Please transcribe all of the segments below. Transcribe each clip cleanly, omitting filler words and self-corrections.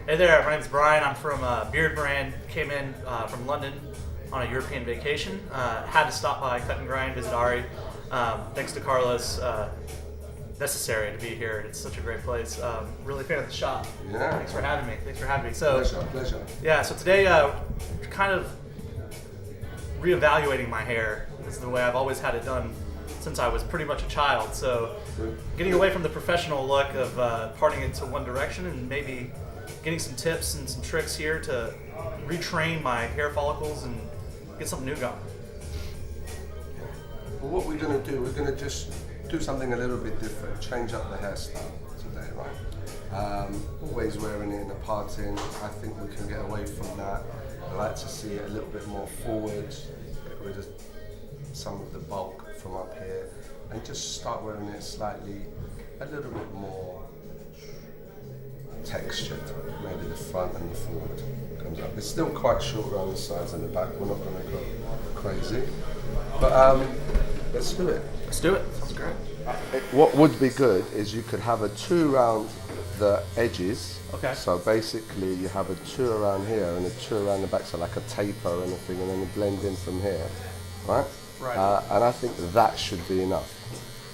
Hey there, my name's Brian. I'm from Beardbrand. Came in from London on a European vacation. Had to stop by Cut and Grind, visit Ari. Thanks to Carlos, necessary to be here. It's such a great place. Really fan of the shop. Yeah. Thanks for having me. So, Pleasure. Yeah, so today, kind of reevaluating my hair. This is the way I've always had it done since I was pretty much a child. So, getting away from the professional look of parting into one direction and maybe getting some tips and some tricks here to retrain my hair follicles and get something new going. Well, what we're going to do, we're going to just do something a little bit different, change up the hairstyle today, right? Always wearing it in a parting, I think we can get away from that. I like to see it a little bit more forward, get rid of some of the bulk from up here, and just start wearing it slightly, a little bit more textured. Maybe the front and the forward comes up. It's still quite short around the sides and the back. We're not going to go crazy, but let's do it. Let's do it. Sounds great. What would be good is you could have a 2 around the edges. Okay. So basically you have a 2 around here and a 2 around the back, so like a taper and a thing, and then you blend in from here, right? Right. And I think that should be enough,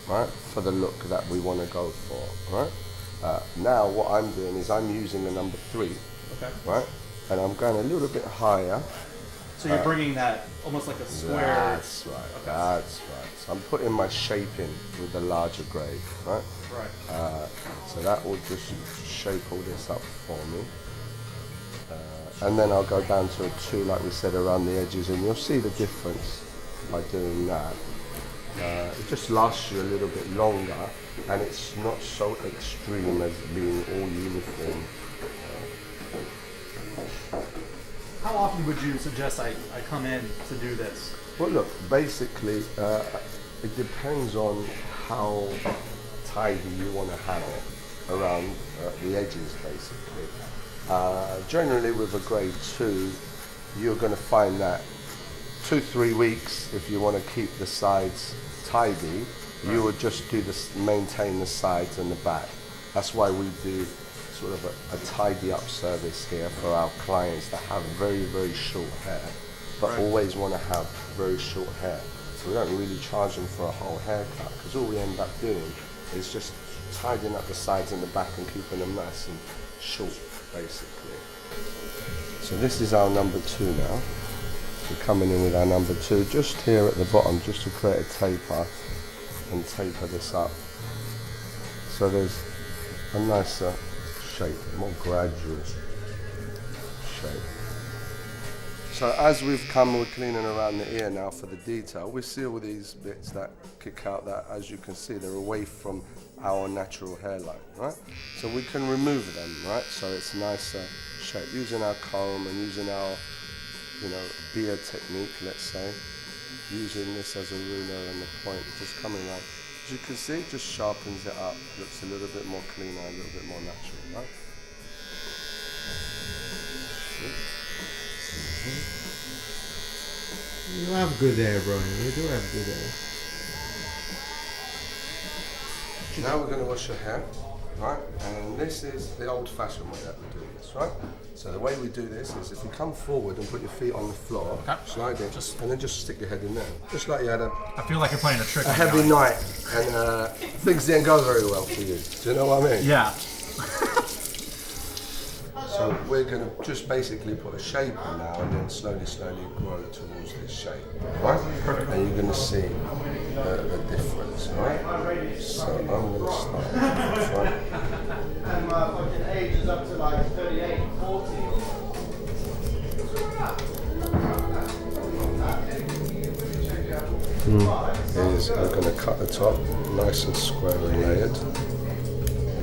right, for the look that we want to go for, right? Now what I'm doing is I'm using the number 3, Okay. right? And I'm going a little bit higher. So you're bringing that almost like a square. That's right, Okay. that's right. So I'm putting my shape in with the larger grade, right? Right. So that will just shape all this up for me. And then I'll go down to a 2, like we said, around the edges, and you'll see the difference by doing that. It just lasts you a little bit longer, and it's not so extreme as being all uniform. How often would you suggest I come in to do this? Well, look, basically, it depends on how tidy you want to have it around the edges, basically. Generally, with a grade 2, you're going to find that 2-3 weeks, if you want to keep the sides tidy, you would just do this, maintain the sides and the back. That's why we do sort of a tidy up service here for our clients that have very, very short hair, but always want to have very short hair. So we don't really charge them for a whole haircut, because all we end up doing is just tidying up the sides and the back and keeping them nice and short, basically. So this is our number 2 now. We're coming in with our number 2 just here at the bottom, just to create a taper and taper this up. So there's a nicer shape, more gradual shape. So as we've come, we're cleaning around the ear now for the detail. We see all these bits that kick out that, as you can see, they're away from our natural hairline, right? So we can remove them, right? So it's a nicer shape. Using our comb and using our, beard technique, let's say, using this as a ruler and the point just coming around. As you can see, it just sharpens it up, looks a little bit more cleaner, a little bit more natural, right? You have good hair, Brian. You do have good hair. Now we're going to wash your hair, right? And this is the old-fashioned way that we do this, right? So the way we do this is if you come forward and put your feet on the floor, slide in, and then just stick your head in there. Just like you had I feel like you're playing a trick. a heavy night, and things didn't go very well for you. Do you know what I mean? Yeah. So we're going to just basically put a shape in now and then slowly grow towards this shape, right? Perfect. And you're going to see the difference, right? So I'm going to start from the front. And age is up to like 38, 40. Is we're going to cut the top nice and square and layered.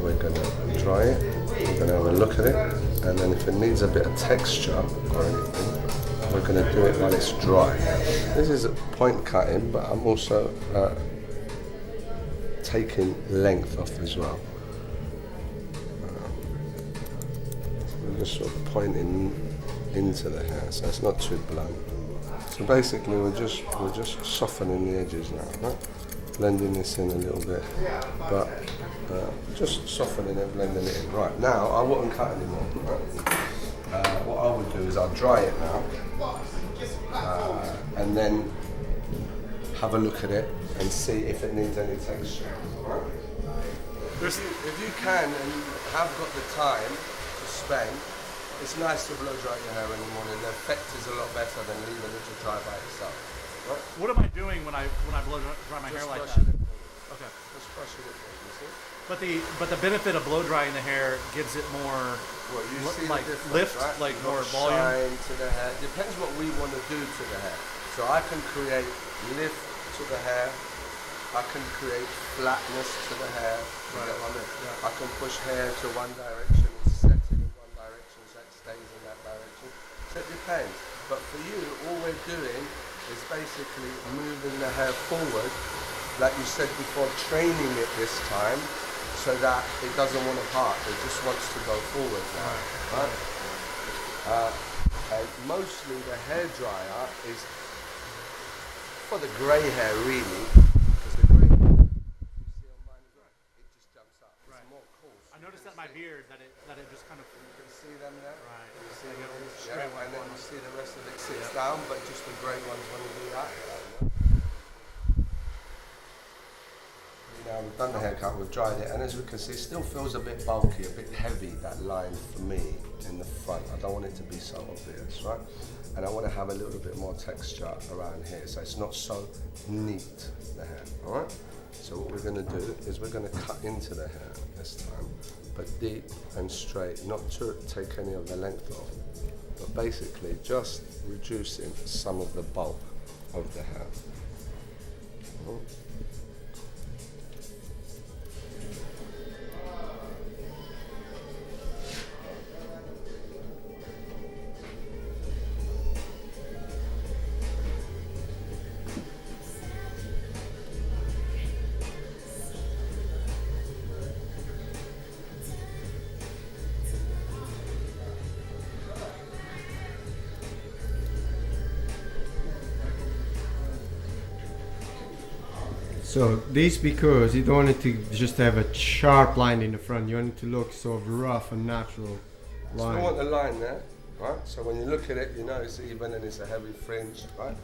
We're going to dry it. We're going to have a look at it, and then if it needs a bit of texture or anything, we're going to do it while it's dry. This is a point cutting, but I'm also taking length off as well. We're just sort of pointing into the hair, so it's not too blunt. So basically, we're just softening the edges now, right? blending this in a little bit, but just softening it, blending it in. Right, now I wouldn't cut anymore. Right? What I would do is I'll dry it now, and then have a look at it and see if it needs any texture. Right? If you can and you have got the time to spend, it's nice to blow dry your hair in the morning. The effect is a lot better than leaving it to dry by itself. Right? What am I doing when I blow dry my hair like that? Okay. Just brushing it, you see? But the benefit of blow drying the hair gives it more Well, you see like the difference, lift, right? like Not more volume. shine to the hair. Depends what we want to do to the hair. So I can create lift to the hair. I can create flatness to the hair. You get what I mean? Yeah. I can push hair to one direction and set it in one direction so it stays in that direction. So it depends. But for you, all we're doing is basically moving the hair forward, like you said before, training it this time so that it doesn't want to part. It just wants to go forward now. Right? And mostly the hair dryer is for the grey hair really, because the grey hair, you see on mine, it just jumps up. It's more coarse. I noticed that my beard that it just kind of. You can see them there? Right. You see I get them? a little Yeah, straight and one then on. you see the rest of it sits down, but just the grey ones when you do that. Now we've done the haircut, we've dried it, and as we can see, it still feels a bit bulky, a bit heavy, that line for me in the front. I don't want it to be so obvious, right? And I want to have a little bit more texture around here, so it's not so neat, the hair, all right? So what we're going to do is we're going to cut into the hair this time, but deep and straight, not to take any of the length off, but basically just reducing some of the bulk of the hair. All right? So this because you don't want it to just have a sharp line in the front. You want it to look sort of rough and natural So line. we want the line there, right? So when you look at it, you know it's even and it's a heavy fringe, right?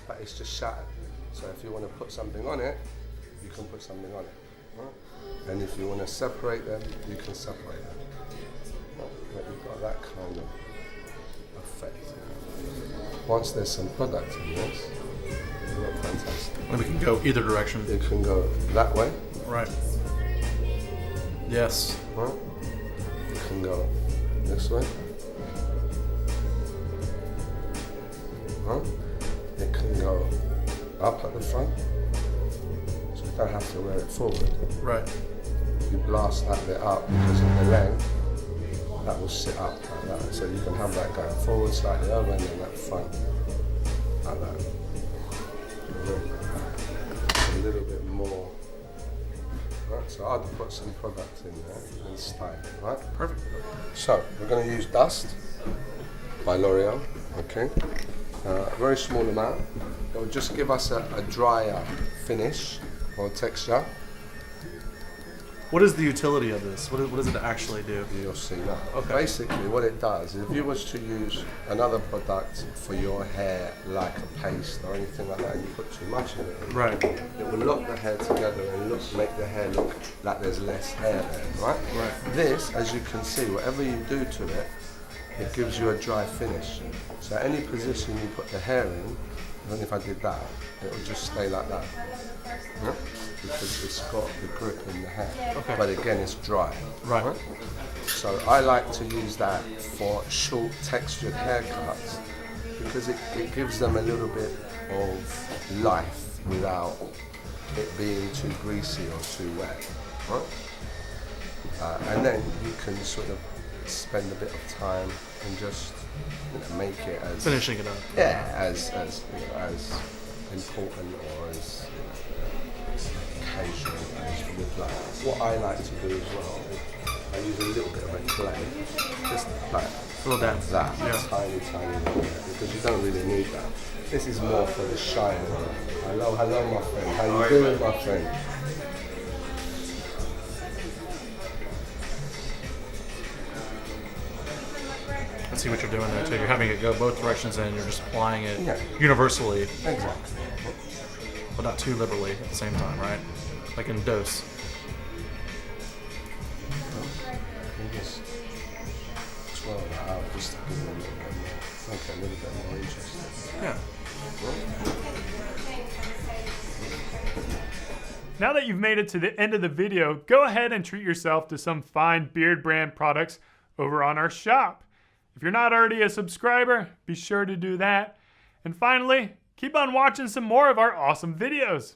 But it's just shattered. So if you want to put something on it, you can put something on it, right? And if you want to separate them, you can separate them. Right? But you've got that kind of effect. Once there's some product in this, you look fantastic. And we can go either direction. It can go that way, Right. Yes. right? It can go this way. Right? It can go up at the front. So you don't have to wear it forward. Right. You blast that bit up because of the length, that will sit up like that. So you can have that going forward slightly over and then that front like that. A little bit more. Right, so I'd put some product in there and style it, right? Perfect. So we're going to use Dust by L'Oreal, okay? A very small amount. It will just give us a drier finish or texture. What is the utility of this? What does it actually do? You'll see now. Okay. Basically what it does, if you was to use another product for your hair like a paste or anything like that and you put too much in it, Right. it will lock the hair together and make the hair look like there's less hair there, right? Right. This, as you can see, whatever you do to it, it gives you a dry finish. So any position you put the hair in, even if I did that, it will just stay like that. Yeah? Because it's got the grip in the hair. Okay. But again, it's dry. Right. So I like to use that for short textured haircuts because it gives them a little bit of life without it being too greasy or too wet. Right? And then you can sort of spend a bit of time and just make it as Finishing it up. as important or as occasional as you would like. What I like to do as well is I use a little bit of a clay, just like Little dab. that, Yeah. tiny little bit, because you don't really need that. This is more for the shine. Hello, my friend. How you doing, my friend? I see what you're doing there too. You're having it go both directions and you're just applying it Yeah. universally, Exactly. but not too liberally at the same time, right? Like in dose. You just swirl that out just to give it a little bit more, make it a little bit more interesting. Yeah. Now that you've made it to the end of the video, go ahead and treat yourself to some fine Beardbrand products over on our shop. If you're not already a subscriber, be sure to do that. And finally, keep on watching some more of our awesome videos.